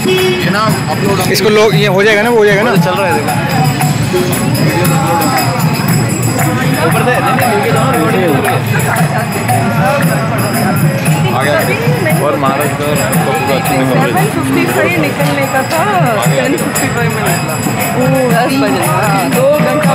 ये ना अपलोड इसको लोग ये हो जाएगा ना, वो हो जाएगा ना, चल रहा है देखो ऊपर से और महाराष्ट्र 7:55 निकलने का था, 10:55 में निकला। 10 बजे 2 घंटा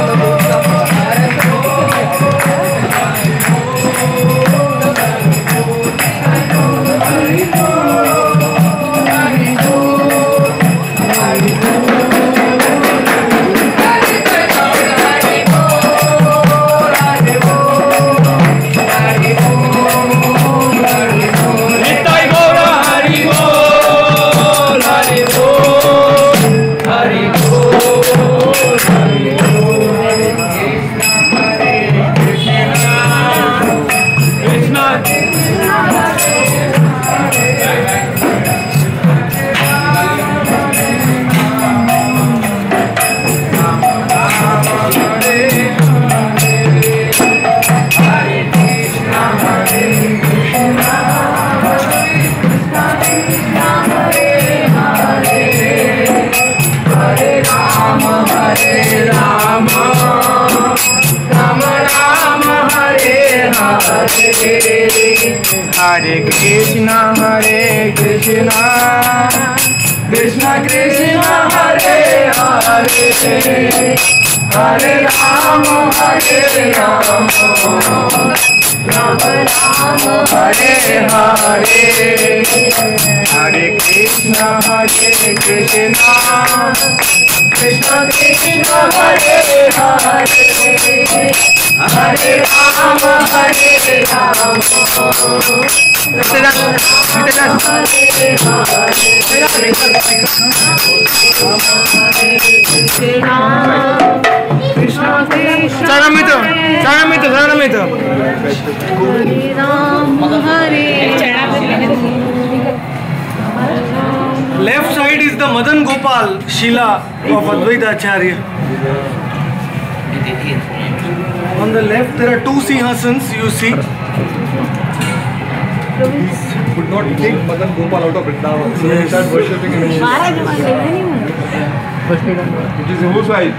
हरे कृष्णा कृष्ण कृष्ण हरे हरे, हरे राम राम राम हरे हरे, हरे कृष्ण कृष्ण कृष्ण हरे हरे, हरे Ram Left side is the Madan Gopal Shila of Advaita Acharya. On the left there are two Sinhasans you see. could not take Madan Gopal out of Vrindavan. So he started worshipping him. It is whose side?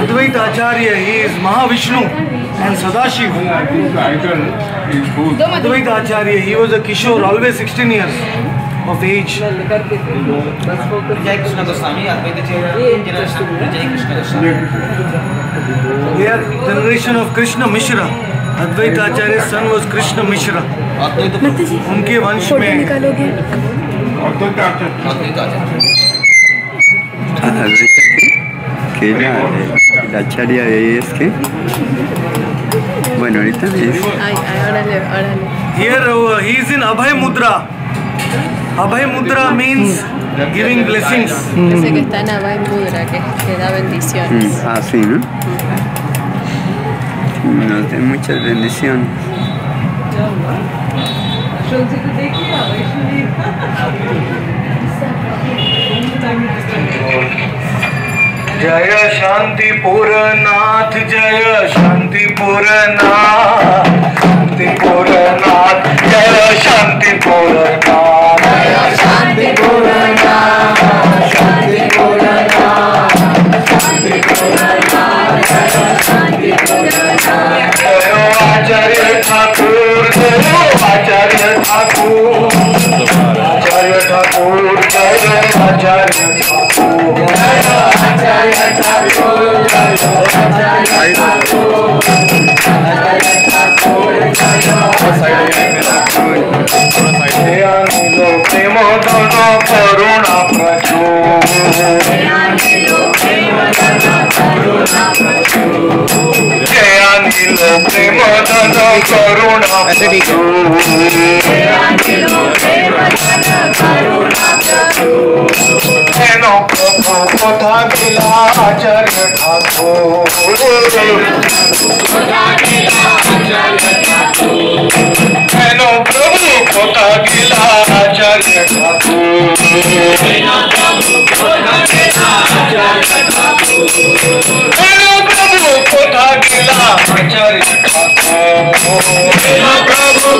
Advaita Acharya, he is Mahavishnu and Sadashiv. Advaita Acharya, he was a Kishore, always 16 years of age. Jai Krishna Goswami, Advaita Acharya, Jai Krishna Goswami. They are generation of Krishna Mishra. Advaita Acharya's son was Krishna Mishra. उनके वंश में Acharya es que bueno ahorita es here he is in Abhay Mudra. Abhay Mudra means giving blessings. Dice que está en Abhay Mudra, que da bendiciones. sí, ¿no? Nos da muchas bendiciones. जय शांतिपुर नाथ, जय शांतिपुर नाथ, शांतिपुर नाथ, जय शांतिपुर नाथ, जय शांतिपुर नाथ, शांतिपुर नाथ, शांतिपुर नाथ, जय शांतिपुर नाथ, जय आचार्य ठाकुर, जय आचार्य ठाकुर, आचार्य ठाकुर, जय आचार्य ठाकुर, आचार्य ठाकुर, करुणा प्रचुर, जयानिलो प्रेमधन करुणा हेनो प्रभु कथा गिला आचार्य ठाकुर, हेनो प्रभु कथा गिला आचार्य ठाकुर, हेनो प्रभु कथा गिला आचार्य ठाकुर, हेनो प्रभु कथा गिला आचार्य ठाकुर, हेनो प्रभु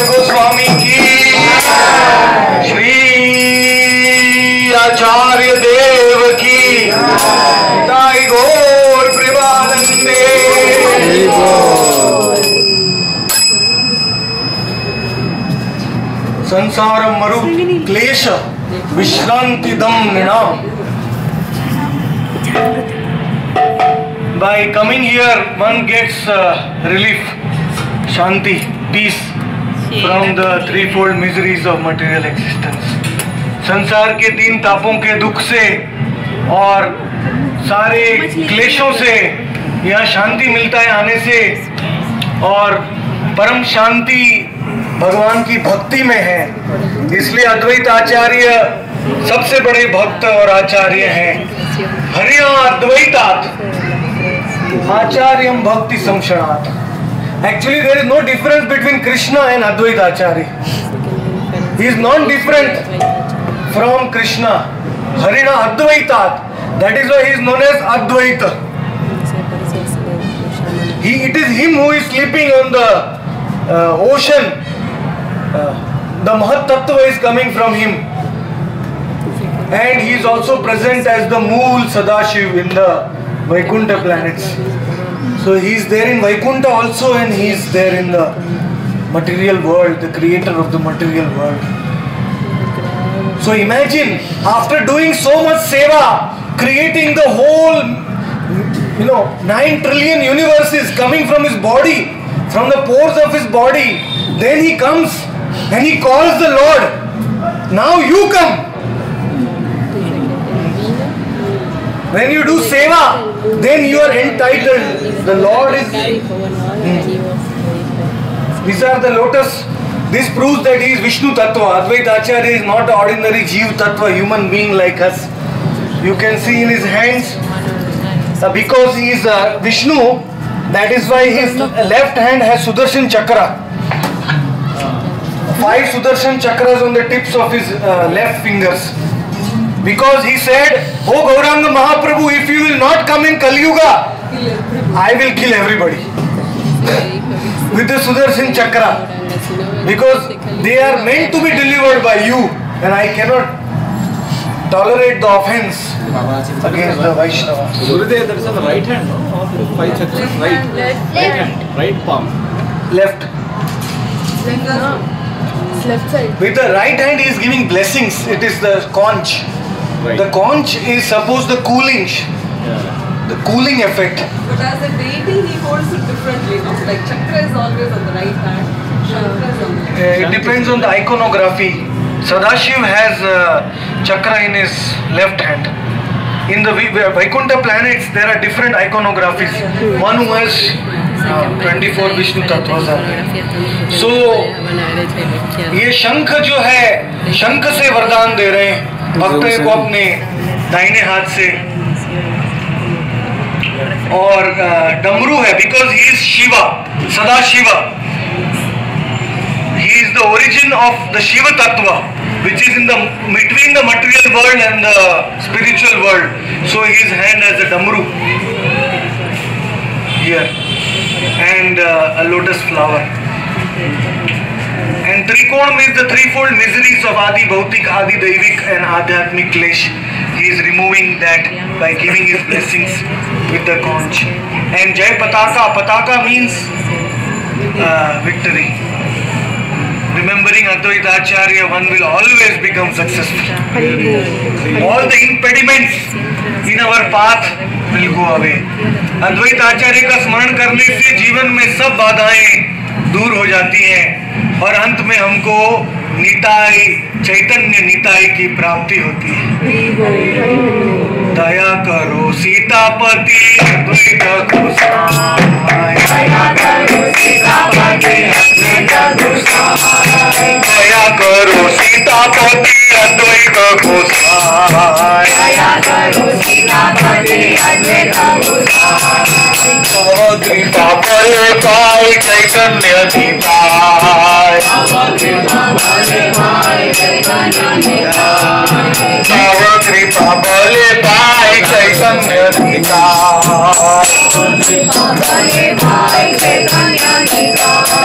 गोस्वामी की, श्री आचार्य देव की, ताई गौर प्रेमानंदे। संसार मरु क्लेश विश्रांतिदम नृणाम। By coming here, one gets relief, shanti, peace from the threefold miseries of material existence. संसार के तीन तापों के दुख से और सारे क्लेशों से यहाँ शांति मिलता है आने से, और परम शांति भगवान की भक्ति में है। इसलिए अद्वैत आचार्य सबसे बड़े भक्त और आचार्य हैं। हरिया अद्वैतात आचार्यम भक्ति संशणात्। Actually, there is no difference between Krishna and Advaita Acharya. He is non-different from Krishna. Harina Advaitat. That is why he is known as Advaita. It is him who is sleeping on the ocean. The Mahat Tattva is coming from him. And he is also present as the Mool Sadashiv in the Vaikuntha planets. So he is there in Vaikuntha also, and he is there in the material world, the creator of the material world. So imagine, after doing so much seva, creating the whole, 9 trillion universes coming from his body, from the pores of his body, then he comes and he calls the Lord, now you come. When you do seva, then you are entitled. The Lord is. These are the lotus. This proves that he is Vishnu Tattva. Advaita Acharya is not an ordinary Jeev Tattva, human being like us. You can see in his hands, because he is Vishnu, that is why his left hand has Sudarshan Chakra. 5 Sudarshan Chakras on the tips of his left fingers. Because he said, "Oh Gauranga Mahaprabhu, if you will not come in Kali Yuga, I will kill everybody." With the Sudarshan Chakra. Because they are meant to be delivered by you, and I cannot tolerate the offense against the Vaishnava. Gurudev, that is on the right hand, no? Of the 5 chakras, right hand, right palm. Left. Left side. With the right hand he is giving blessings. It is the conch. Right. The conch is supposed the cooling, the cooling effect. But as a deity, he holds it differently, no? Like chakra is always on the right hand, chakra is on the left. It depends on the iconography. Sadashiv has chakra in his left hand. In the Vaikuntha planets, there are different iconographies. One who has 24 Vishnu Tattvas are there. So, ये शंख जो है, शंख से वरदान दे रहे हैं भक्तों को अपने दाहिने हाथ से, और डमरू है because he is Shiva, Sada Shiva. He is the origin of the Shiva Tattva, which is in the between the material world and the spiritual world. So his hand has a damru here and a lotus flower. And Trikon means the threefold miseries of Adi Bhautik, Adi Daivik and Adhyatmik Klesh. He is removing that by giving his blessings with the conch. And Jai Pataka, Pataka means victory. Remembering Advaita Acharya, one will always become successful. All the impediments in our path will go away. Advaita Acharya का स्मरण करने से जीवन में सब बाधाएं दूर हो जाती हैं और अंत में हमको निताई, चैतन्य निताई की प्राप्ति होती है. दया करो सीतापति अद्वैत गोसाई, दया करो सीतापति अद्वैत गोसाई, दया करो सीतापति अद्वैत गोसाई, दया करो सीतापति अद्वैत गोसाई, कृपा करे पाई चैतन्य निताई, कृपा करे पाई चैतन्य निताई, कृपा बले पाई चैतन्य निताई,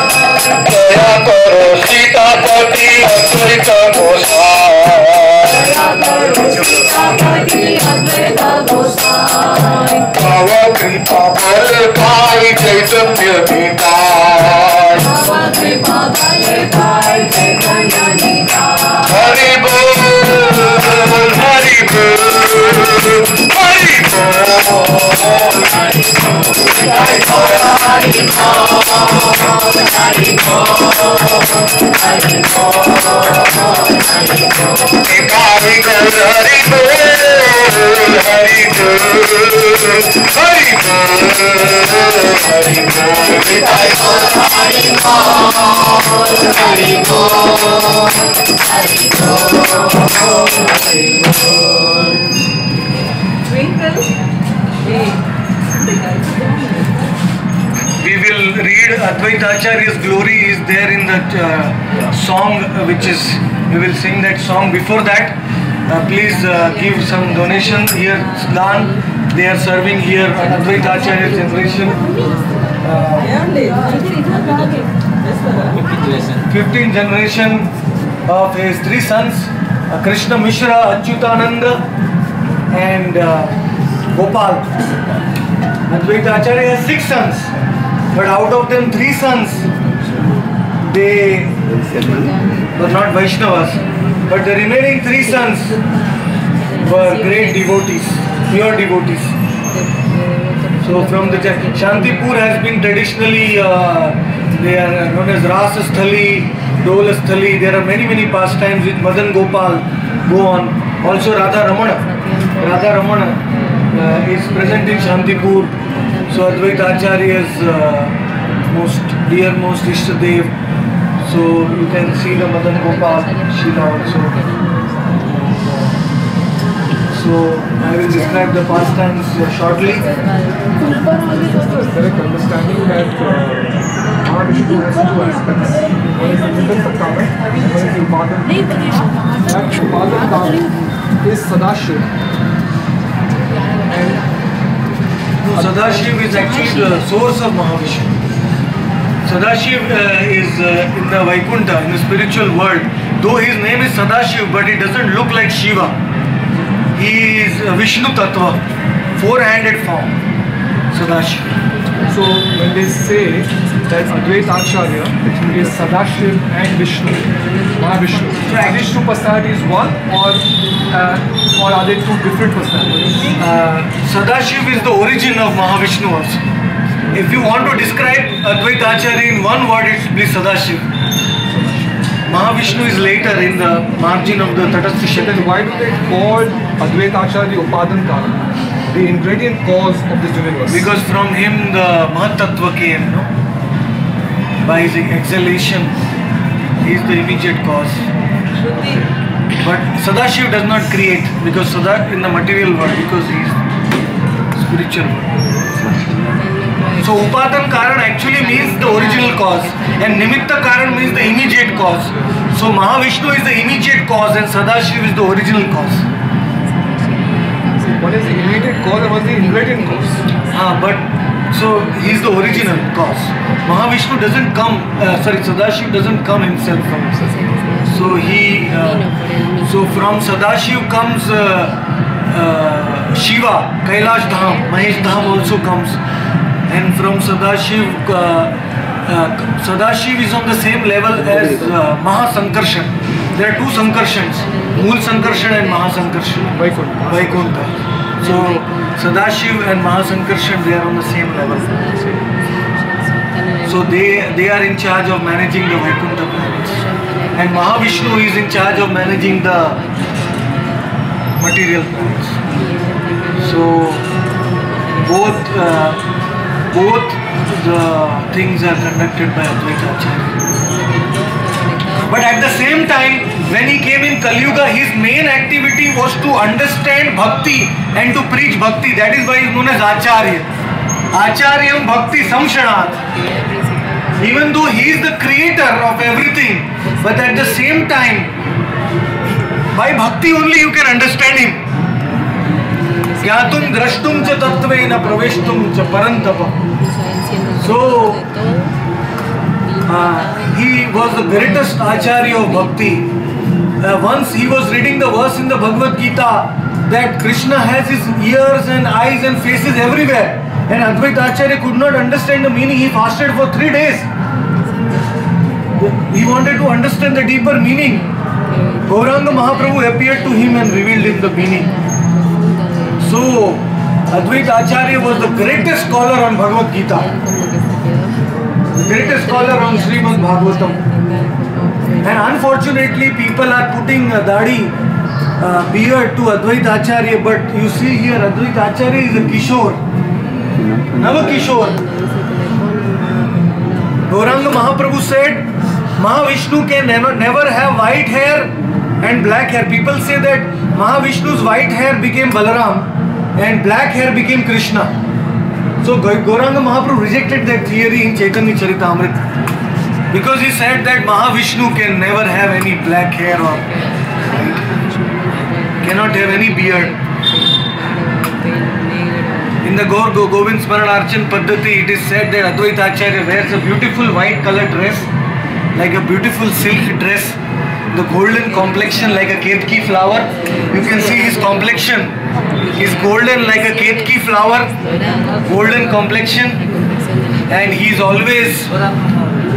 दया करो सीतापति अद्वैत गोसाई, भव कृपा बले पाई चैतन्य निताई, हरि बोल हरि बोल Hari We will read Advaita Acharya's glory is there in the song which is, we will sing that song. Before that, please give some donation here. Slan, they are serving here Advaita Acharya's generation. 15th generation of his three sons, Krishna Mishra, Achyutananda and Gopal. Advaita Acharya has 6 sons, but out of them 3 sons, they were not Vaishnavas, but the remaining 3 sons were great devotees, pure devotees. So from the Shantipur has been traditionally, they are known as Rasasthali, Dolasthali. There are many pastimes which Madan Gopal go on. Also Radha Ramana is present in Shantipur. So Advaita Acharya's most dearmost Ishtadev. So you can see the Madan Gopal Shila also. So I will describe the pastimes shortly. Correct understanding that Mahavishnu has 2 aspects. One is the middle Satama, and one is the Upadan. That Upadan Kaam is Sadashiv. And Sadashiv is actually the source of Mahavishnu. Sadashiv is in the Vaikuntha, in the spiritual world. Though his name is Sadashiv, but he doesn't look like Shiva. He is Vishnu Tattva, 4-handed form, Sadashiv. so when they say that Advaita Acharya is Sadashiv and Vishnu, Mahavishnu, so these 2 personalities one or are they 2 different personalities? Sadashiv is the origin of Mahavishnu also. If you want to describe Advaita Acharya in one word, it should be Sadashiv. Mahavishnu is later in the margin of the Tatastha Shakti. Then why do they call Advaita Acharya the Upadan Karan, the ingredient cause of this universe? Because from him the Mahatattva came, no? By his exhalation, he is the immediate cause. But Sadashiv does not create, because Sada in the material world, because he is spiritual world. So Upadana Karan actually means the original cause, and Nimitta Karan means the immediate cause. So Mahavishnu is the immediate cause and Sadashiv is the original cause. What is the immediate cause and what is the inverted cause? So he is the original cause. Mahavishnu doesn't come, Sadashiv doesn't come himself from himself. So so from Sadashiv comes Shiva, Kailash Dham, Mahesh Dham also comes. And from Sadashiv, Sadashiv is on the same level as Mahasankarshan. There are two Sankarshans, Mool Sankarshan and Mahasankarshan. Vaikuntha. So Sadashiv and Mahasankarshan, they are on the same level. So they are in charge of managing the Vaikuntha planets. And Mahavishnu is in charge of managing the material planets. So both the things are conducted by Advaita Acharya. But at the same time, when he came in Kali Yuga, his main activity was to understand Bhakti and to preach Bhakti. That is why he is known as Acharya. Acharyam Bhakti Samshanat. Even though he is the creator of everything, but at the same time, by Bhakti only you can understand him. Gyatum drashtum cha tattvena praveshtum cha parantapa. So, he was the greatest Acharya of Bhakti. Once he was reading the verse in the Bhagavad Gita that Krishna has his ears and eyes and faces everywhere. And Advaita Acharya could not understand the meaning. He fasted for 3 days. He wanted to understand the deeper meaning. Gauranga Mahaprabhu appeared to him and revealed him the meaning. So, Advaita Acharya was the greatest scholar on Bhagavad Gita. The greatest scholar on Srimad Bhagavatam. And unfortunately, people are putting a dadi, beard to Advaita Acharya. But you see here, Advaita Acharya is a Kishore. Nava Kishore. Gauranga Mahaprabhu said, Mahavishnu can never have white hair and black hair. People say that Mahavishnu's white hair became Balaram and black hair became Krishna. So Gauranga Mahaprabhu rejected that theory in Chaitanya Charitamrita because he said that Mahavishnu can never have any black hair or cannot have any beard. In the Gaur Govind Smaranarchan Paddhati, it is said that Advaita Acharya wears a beautiful white colored dress, like a beautiful silk dress, the golden complexion like a ketki flower. You can see his complexion is golden like a ketki flower, golden complexion, and he is always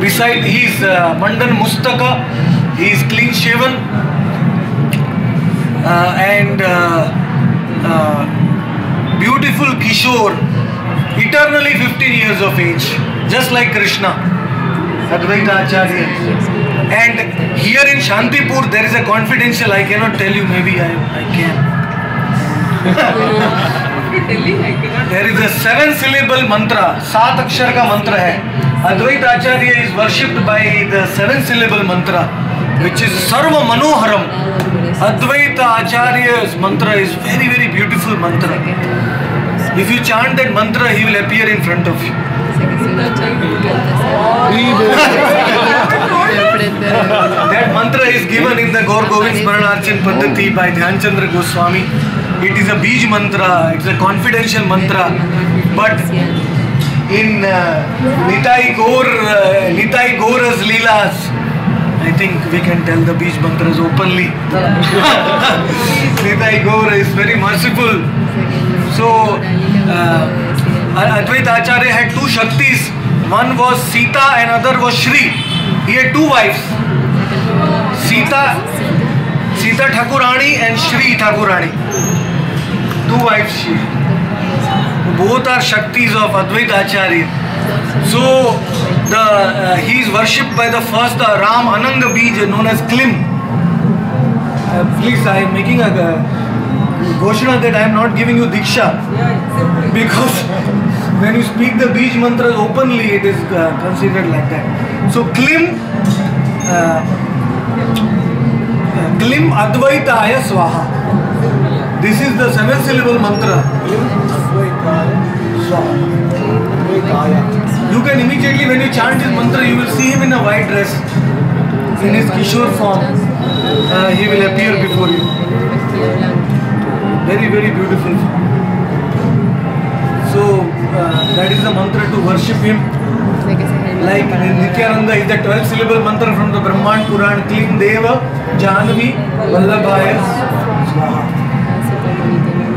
beside his Mandan Mustaka, he is clean shaven and beautiful Kishore, eternally 15 years of age, just like Krishna, Advaita Acharya. And here in Shantipur there is a confidential, I cannot tell you, maybe I can. There is a 7-syllable mantra, 7 akshar ka mantra hai. Advaita Acharya is worshipped by the 7-syllable mantra, which is Sarva Manoharam. Advaita Acharya's mantra is very, very beautiful mantra. If you chant that mantra, he will appear in front of you. That mantra is given in the Gaur Govind Smaranarchan Paddhati by Dhyan Chandra Goswami. It is a Bij mantra, it's a confidential mantra. But in Nitai Gaura's Leelas, I think we can tell the Bij mantras openly. Nitai Gaur is very merciful. So, Advaita Acharya had 2 Shaktis. One was Sita and other was Shri. He had 2 wives. Sita Thakurani and Shri Thakurani. 2 wives she had. Both are Shaktis of Advaita Acharya. So, he is worshipped by the first, the Ram Ananga Bij, known as Klim. Please, I am making a Ghoshana that I am not giving you Diksha. Because when you speak the Bij mantras openly, it is considered like that. So, Klim Advaitaya Swaha. This is the 7-syllable mantra. You can immediately, when you chant this mantra, you will see him in a white dress. In his Kishore form, he will appear before you. Very, very beautiful. So, that is the mantra to worship him. Like Nityananda is the 12th syllable mantra from the Brahman Puran. Klim Deva Janvi Vallabhaya Swaha.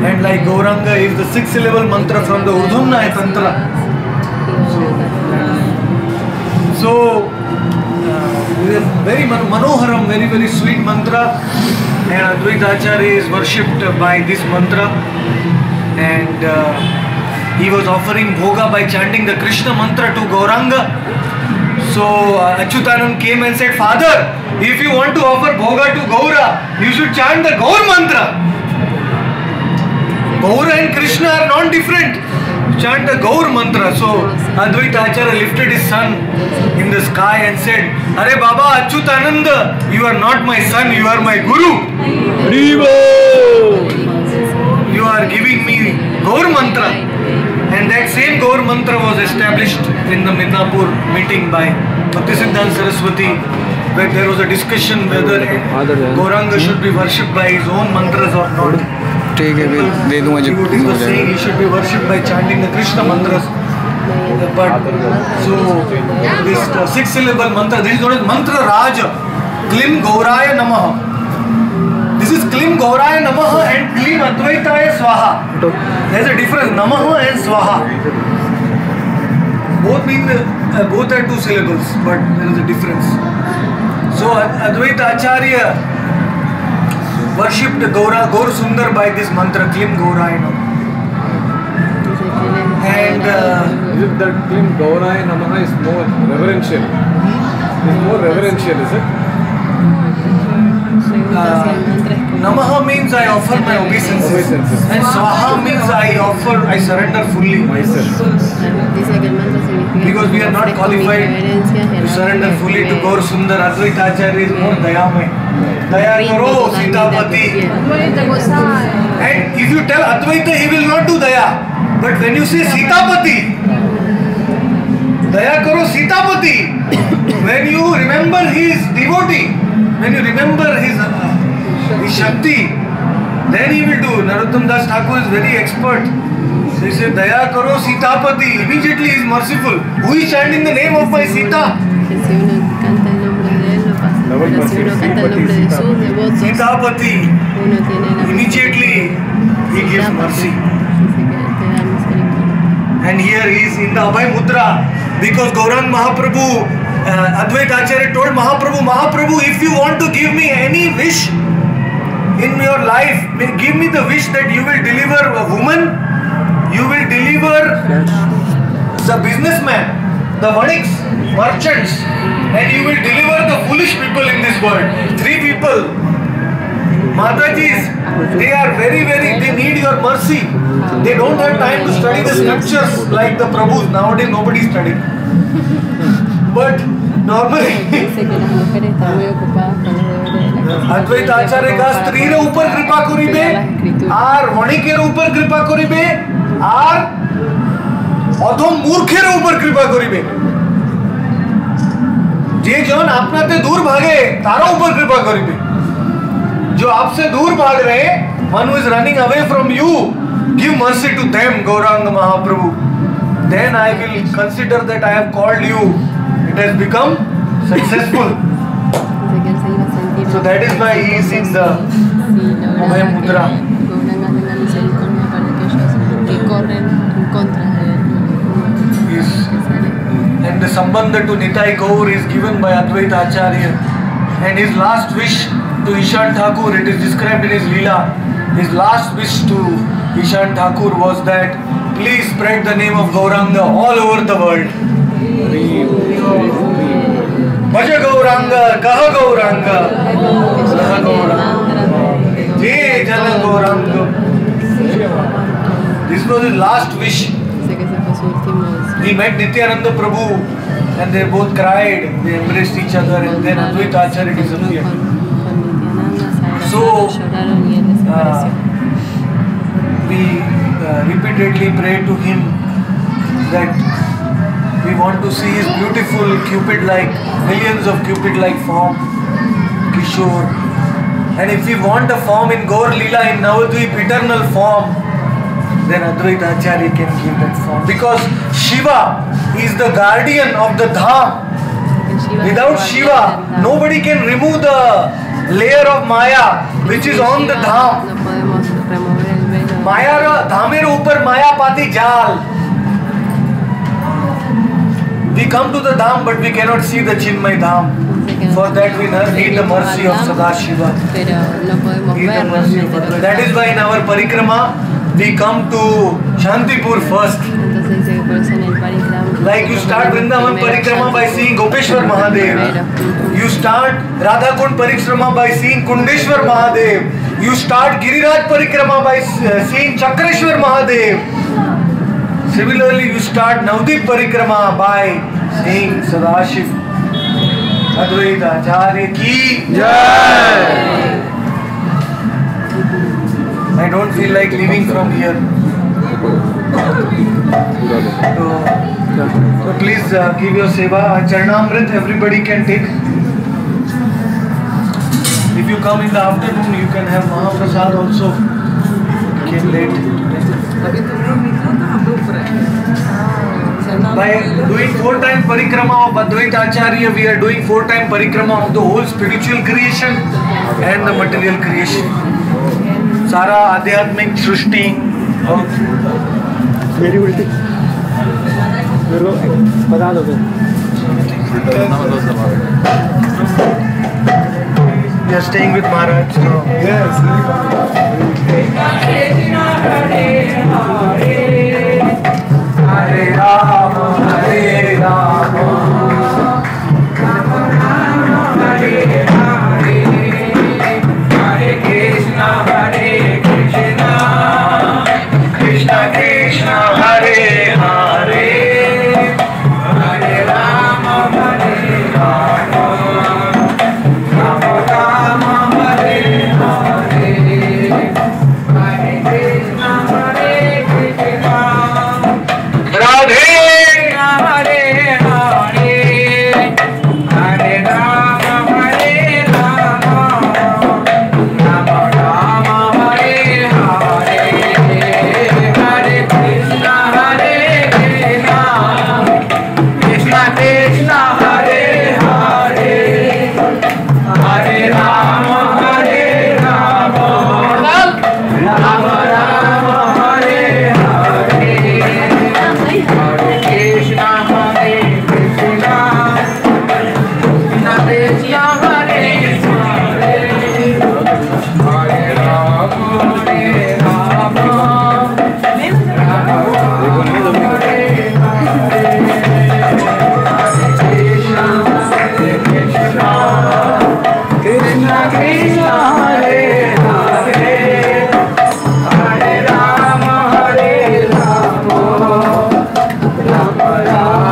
And like Gauranga is the 6th syllable mantra from the Urdhvamnaya Tantra. So it is very manoharam, very, very sweet mantra. And Advaita Acharya is worshipped by this mantra. And he was offering bhoga by chanting the Krishna mantra to Gauranga. So Achyutanand came and said, Father, if you want to offer bhoga to Gaura, you should chant the Gaur mantra. Gaura and Krishna are not different. Chant the Gaur mantra. So Advaita Acharya lifted his son in the sky and said, Are Baba Achyutananda, you are not my son, you are my Guru. You are giving me Gaur mantra. And that same Gaur mantra was established in the Midnapur meeting by Bhaktisiddhanta Saraswati, where there was a discussion whether Gauranga should be worshipped by his own mantras or not. He was saying he should be worshipped by chanting the Krishna mantras. But so this 6th syllable mantra, this is known as Mantra Raja, Klim Gauraya Namaha. This is Klim Gauraya Namaha and Klim Advaitaya Swaha. There is a difference, Namaha and Swaha. Both mean, both are 2 syllables, but there is a difference. So Advaita Acharya worshipped Gaur Sundar by this mantra, Klim Gauraya Namaha. And is it that Klim Gauraya Namaha is more reverential? It's more reverential, is it? Namaha means I offer my obeisances, and Swaha means I surrender fully myself. Because we are not qualified to surrender fully to Gaur Sundar. Advaita Acharya is more dayamay. Daya karo Sitapati. And if you tell Advaita, he will not do daya. But when you say Sitapati, daya karo Sitapati, when you remember his devotee, when you remember his Shakti, then he will do. Narottam Das Thakur is very expert. So he said, Daya karo Sitapati. Immediately he is merciful. Who is chanting the name of my Sita? Sitapati. Immediately he gives mercy. And here he is in the Abhay Mudra. Because Gaurang Mahaprabhu, Advaita Acharya told Mahaprabhu, if you want to give me any wish in your life, give me the wish that you will deliver a woman, you will deliver the businessman, the vaniks, merchants, and you will deliver the foolish people in this world. 3 people. Matajis, they are very, they need your mercy. They don't have time to study the scriptures like the Prabhus. Nowadays nobody is studying. But normally Advaita Acharya ka stree re upar kripa koribe, ar vanikir upar kripa koribe, ar adhom murkher upar kripa koribe. Je jon apnate dur bhage, tara upar kripa koribe. Jo aapse dur bhag rahe, one who is running away from you, give mercy to them, Gauranga Mahaprabhu. Then I will consider that I have called you. It has become successful. So that is why he is in the Abhay Mudra. Yes. And the Sambandha to Nitai Gaur is given by Advaita Acharya. And his last wish to Ishan Thakur, it is described in his Leela. His last wish to Ishan Thakur was that please spread the name of Gauranga all over the world. Bhaja Gauranga, Kaha Gauranga, Kaha Gauranga, Jai Jana Gauranga. This was his last wish. He met Nityananda Prabhu and they both cried, they embraced each other, and then Advaita Acharya disappeared. So, repeatedly pray to him that we want to see his beautiful Cupid-like, millions of Cupid-like form, Kishore. And if we want a form in Gaur Leela, in Navadvip, eternal form, then Advaita Acharya can give that form. Because Shiva is the guardian of the Dham. Without Shiva, nobody can remove the layer of Maya which is on the Dham. Maya Dhamer upar Maya pati jal. We come to the Dham but we cannot see the Chinmay Dham. For that we need the mercy of Sadashiva. That is why in our parikrama we come to Shantipur first. Like you start Vrindavan parikrama by seeing Gopeshwar Mahadev. You start Radhakund parikrama by seeing Kundeshwar Mahadev. You start Giriraj parikrama by seeing Chakreshwar Mahadev. Similarly, you start Navadvip parikrama by seeing Sadashiv. Advaita Acharya ki Jai. I don't feel like leaving from here. So please give your seva. Charnamrit everybody can take. If you come in the afternoon, you can have Mahaprasad also. Came late. By doing 4-time parikrama of Advaita Acharya, we are doing 4-time parikrama of the whole spiritual creation and the material creation. सारा आध्यात्मिक सृष्टि मेरी उल्टी मेरे को बता दो You are staying with Maharaj. So. Yes. Hare Rama, Hare Rama, Rama Rama, Hare Hare, Hare Krishna, Hare Krishna, Krishna Krishna, Hare Hare, Hare Rama, Hare Rama, Rama Rama, Hare Hare, Hare Krishna, Hare Krishna, Radhe Hare Hare, Hare Rama, Hare Rama, Rama Rama, Hare Hare, Hare Krishna, Hare Krishna, Krishna Krishna, Hare Hare, Hare Rama, Hare Rama, Rama Rama, Hare Hare, Hare Krishna, Hare Krishna, Krishna Krishna, Hare Hare, Hare Rama, Hare Rama, Rama Rama, Hare Hare, Krishna Krishna, Hare Hare, Hare Rama, Hare Rama, Rama Rama, Hare Hare, Hare Krishna, Hare Krishna, Krishna Krishna, Hare Hare, Hare Rama, Hare Rama, Rama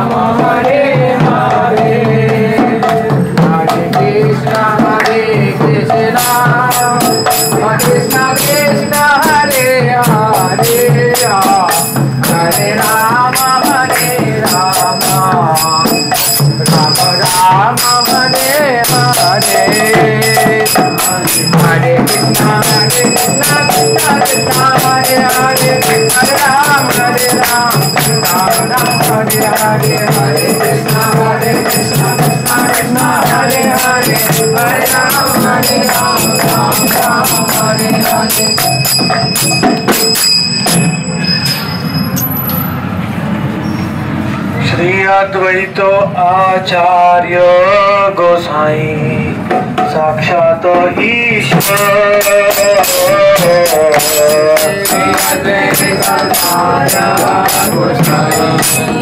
Rama, Hare Hare, Hare Krishna, Hare Krishna, Krishna Krishna, Hare Hare, Hare Rama, Hare Rama, Rama Rama, Hare Hare, Hare Krishna, Hare Krishna, Krishna Krishna, Hare Hare, Hare Rama, Hare Rama, Rama Rama, Hare Hare. Shri Advaita आचार्य गोसाई साक्षात ईश्वर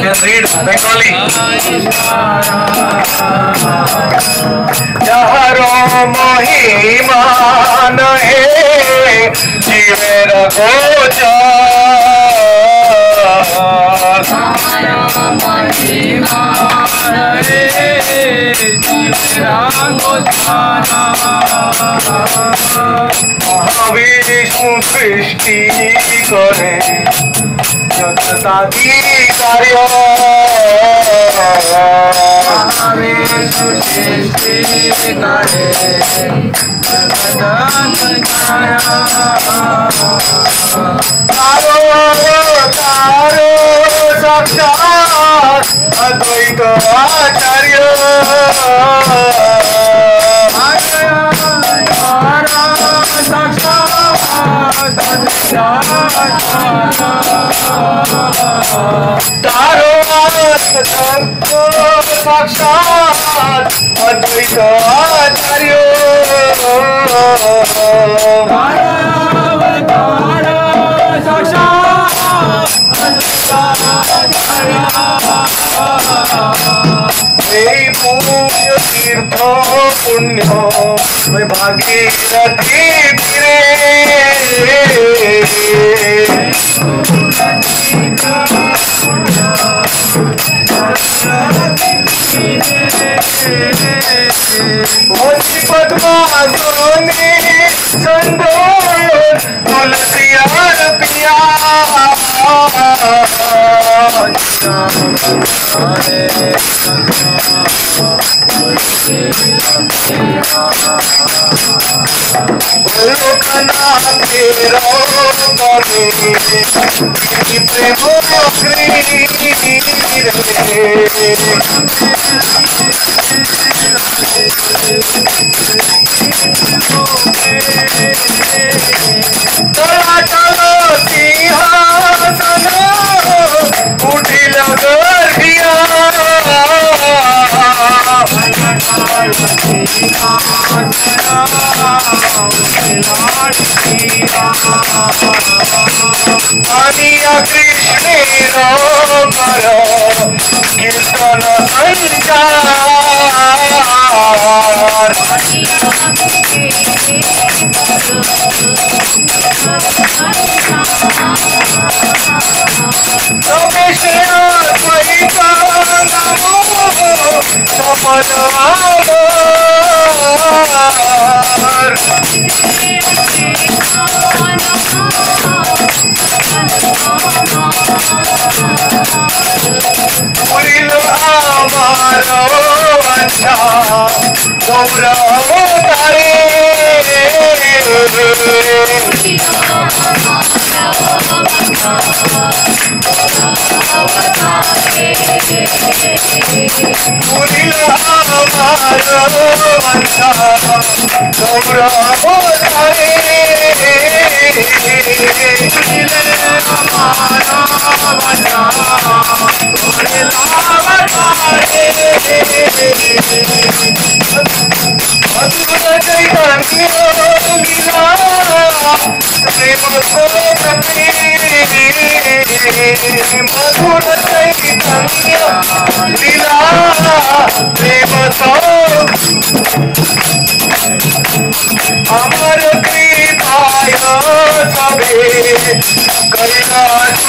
Can read Bengali. Jaharo महिमा नहे जीवेर गोचार महाविष्णु सृष्टि करे जगतादि कार्य महाविष्णु सृष्टि करे जगतादि कार्य तारो तारो साक्षात अद्वैत आचार्य तारो साक्षात अद्वैत आचार्य पूज्य तीर्थ पुण्य भागीरथी रे पद्मासने संदोल तुलसियार पिया लोकना तेरा प्रेम चला चलो सिंहासन उठिल गर्भिया आनिया कृष्णेर कर कीर्तन संचार अमर कृपाय सबे कैलाश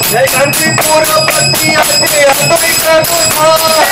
जय घंटी पूरा पतिया के अद्वैत को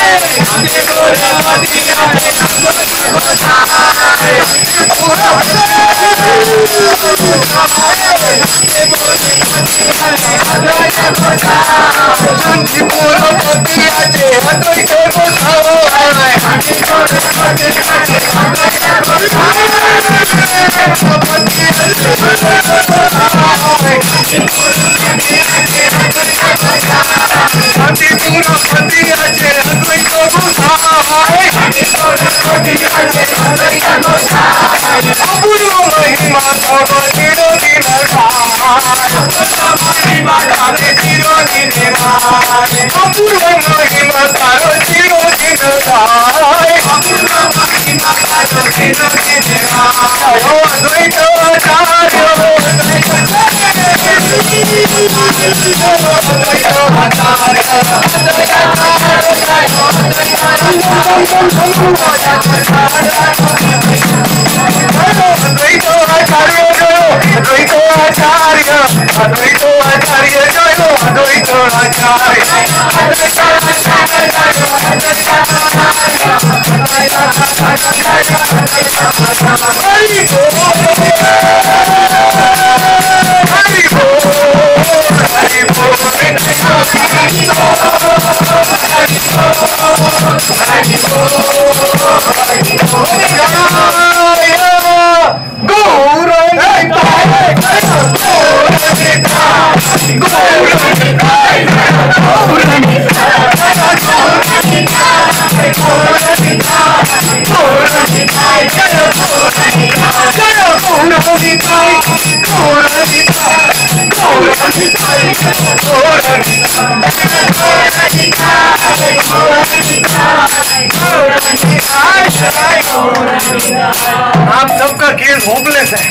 आप सबका केस होपलेस है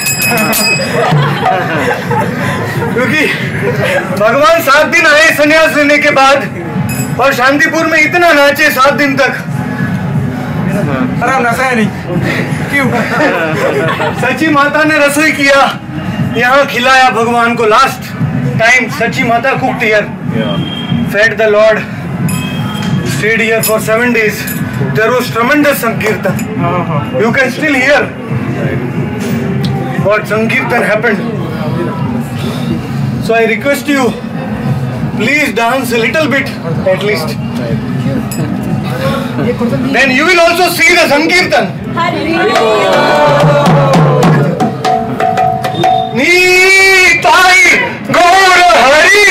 क्योंकि भगवान 7 दिन आए संन्यास लेने के बाद और शांतिपुर में इतना नाचे 7 दिन तक। आराम नशा है नहीं क्यों? सची माता ने रसोई किया, यहाँ खिलाया भगवान को। Last time Sachi Mata cooked here, fed the Lord, stayed here for 7 days. There was tremendous Sankirtan. You can still hear what Sankirtan happened. So I request you, please dance a little bit at least. Then you will also see the Sankirtan. Nitai Gaur Hari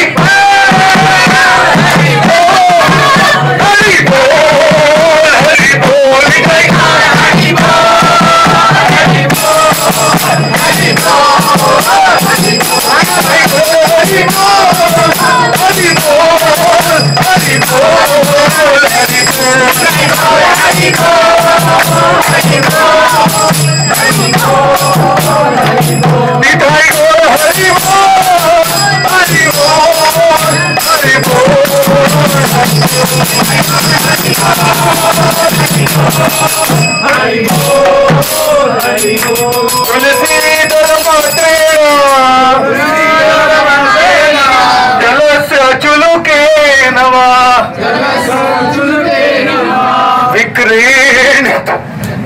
विक्रीण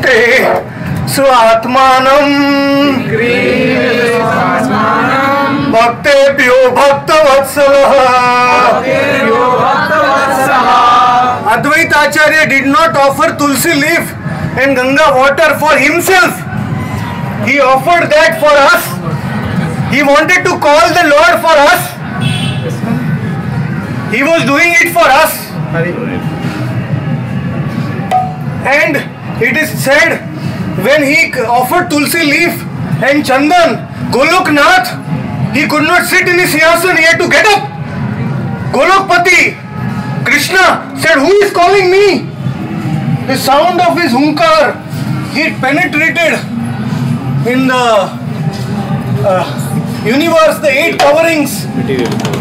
ते स्वात्मानं भक्तेभ्यो भक्तवत्सलः। Advaita Acharya did not offer tulsi leaf and Ganga water for himself. He offered that for us. He wanted to call the Lord for us. He was doing it for us. And it is said when he offered tulsi leaf and chandan, Goloknath, he could not sit in his singhasan, he had to get up. Golokpati, Krishna said, who is calling me? The sound of his hunkar, it penetrated in the universe, the 8 coverings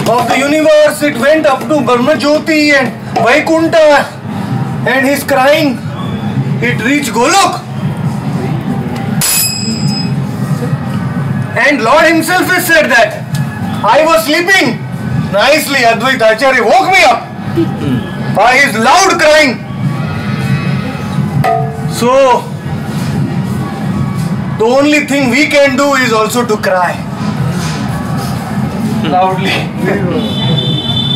of the universe. It went up to Brahmajyoti and Vaikunta, and his crying, it reached Golok. And Lord himself has said that I was sleeping. Nicely, Advaita Acharya woke me up by his loud crying. So, the only thing we can do is also to cry loudly.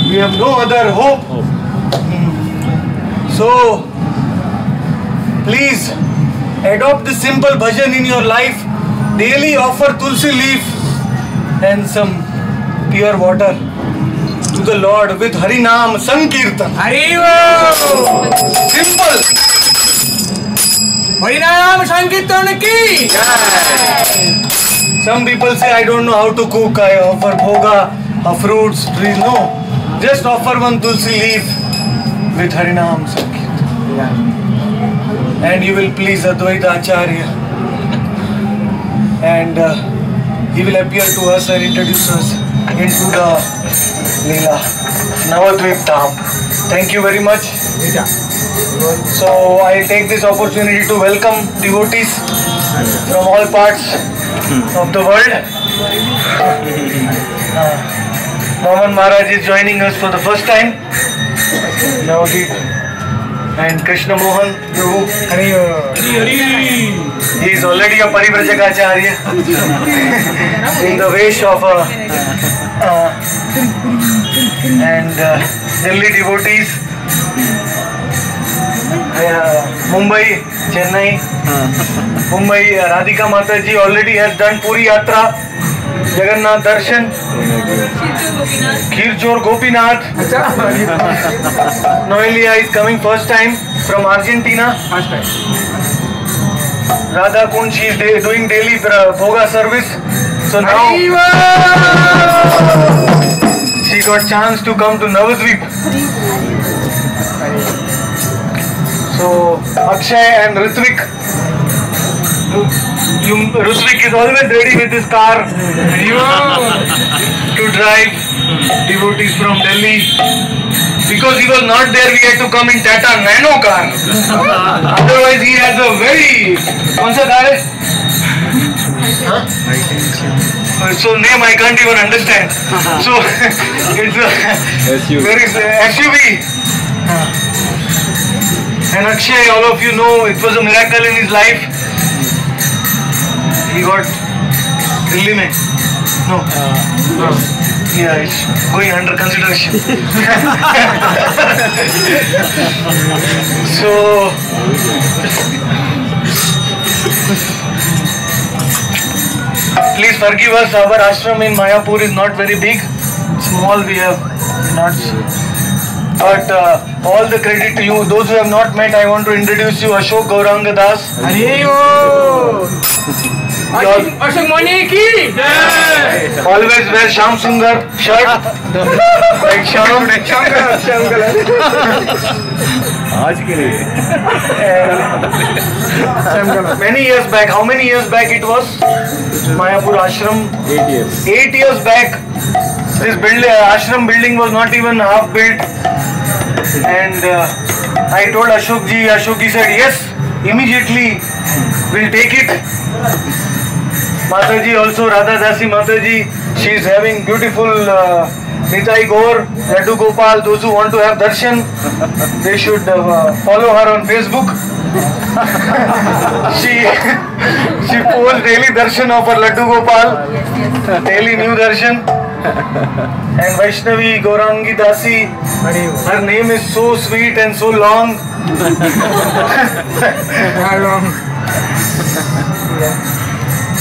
We have no other hope. So, please adopt this simple bhajan in your life. Daily offer tulsi leaf and some pure water to the Lord with Harinam Sankirtan. Simple. Harinam Sankirtan ki. Some people say I don't know how to cook. I offer bhoga, fruits, trees. No, just offer one tulsi leaf with Harinam Sankirtan. And you will please Advaita Acharya. And he will appear to us and introduce us into the Leela Navadvip Dham. Thank you very much. So I take this opportunity to welcome devotees from all parts of the world. Mohan Maharaj is joining us for the first time. Navadvip and Krishna Mohan Prabhu. He is already a Parivrajaka in the vesh of and Delhi devotees. Mumbai, Chennai, Mumbai, Radhika Mataji already has done Puri Yatra, Jagannath Darshan, Khirchor Gopinath. Noelia is coming first time from Argentina. Radha Kund, she is doing daily Bhoga service. So now she got chance to come to Navadvip. So Akshay and Ritvik. Ritvik is always ready with his car to drive devotees from Delhi. Because he was not there, we had to come in Tata Nano car. Otherwise, he has a very... Kaun sa car hai? So name I can't even understand. So it's a very SUV. And Akshay, all of you know, it was a miracle in his life. He got Delhi mein. No. Yeah, it's going under consideration. So, please forgive us, our ashram in Mayapur is not very big. Small, we have not. But all the credit to you. Those who have not met, I want to introduce you Ashok Gauranga Das. Ashok Mani ki. Always wear Shyam Sundar shirt. Like Shyam. Many years back, how many years back it was? Mayapur ashram? 8 years. 8 years back, this ashram building was not even half built. And I told Ashok ji said yes, immediately we'll take it. Mataji also, Radha Dasi Mataji, she is having beautiful Nitai Gaur, Laddu Gopal. Those who want to have darshan, they should follow her on Facebook. she posts daily darshan of her Laddu Gopal, daily new darshan. And Vaishnavi Gaurangi Dasi, her name is so sweet and so long.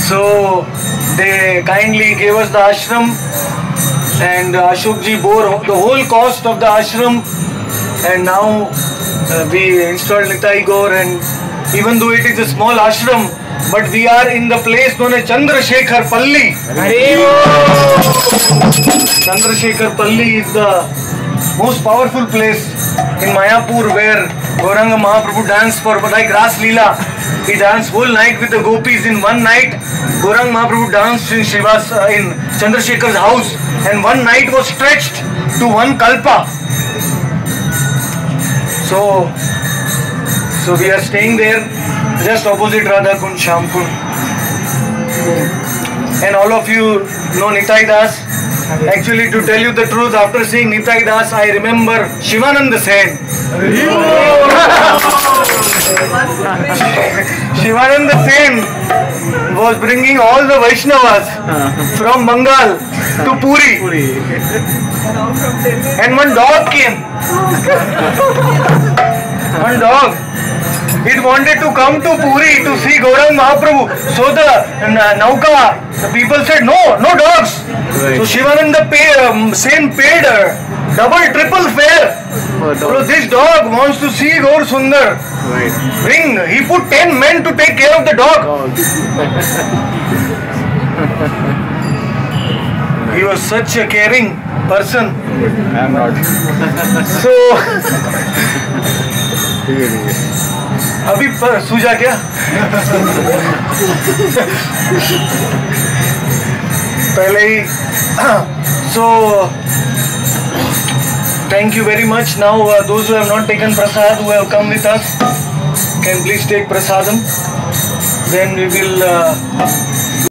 So they kindly gave us the ashram, and Ashok ji bore the whole cost of the ashram, and now we installed Nitai Gaur. And even though it is a small ashram, but we are in the place known as Chandrasekhar Palli. Chandrasekhar Palli is the most powerful place in Mayapur, where Gauranga Mahaprabhu danced for like Ras Leela. He danced whole night with the gopis. In one night, Gauranga Mahaprabhu danced in in Chandrasekhar's house, and one night was stretched to one kalpa. So we are staying there, just opposite Radha Kund, Shyam Kund. And all of you know Nitai Das. Actually, to tell you the truth, after seeing Nitai Das, I remember Shivananda Sen. Shivananda Sen was bringing all the Vaishnavas from Bengal to Puri. And one dog came. One dog. It wanted to come to Puri to see Gaurang Mahaprabhu. So the Nauka, the people said, no dogs. So Shivananda Sen paid double, triple fare. So this dog wants to see Gaur Sundar. Bring. He put 10 men to take care of the dog. He was such a caring person. I am not. So अभी सूझा क्या? पहले ही. So thank you very much. Now those who have not taken prasad, who have come with us, can please take prasadam. Then we will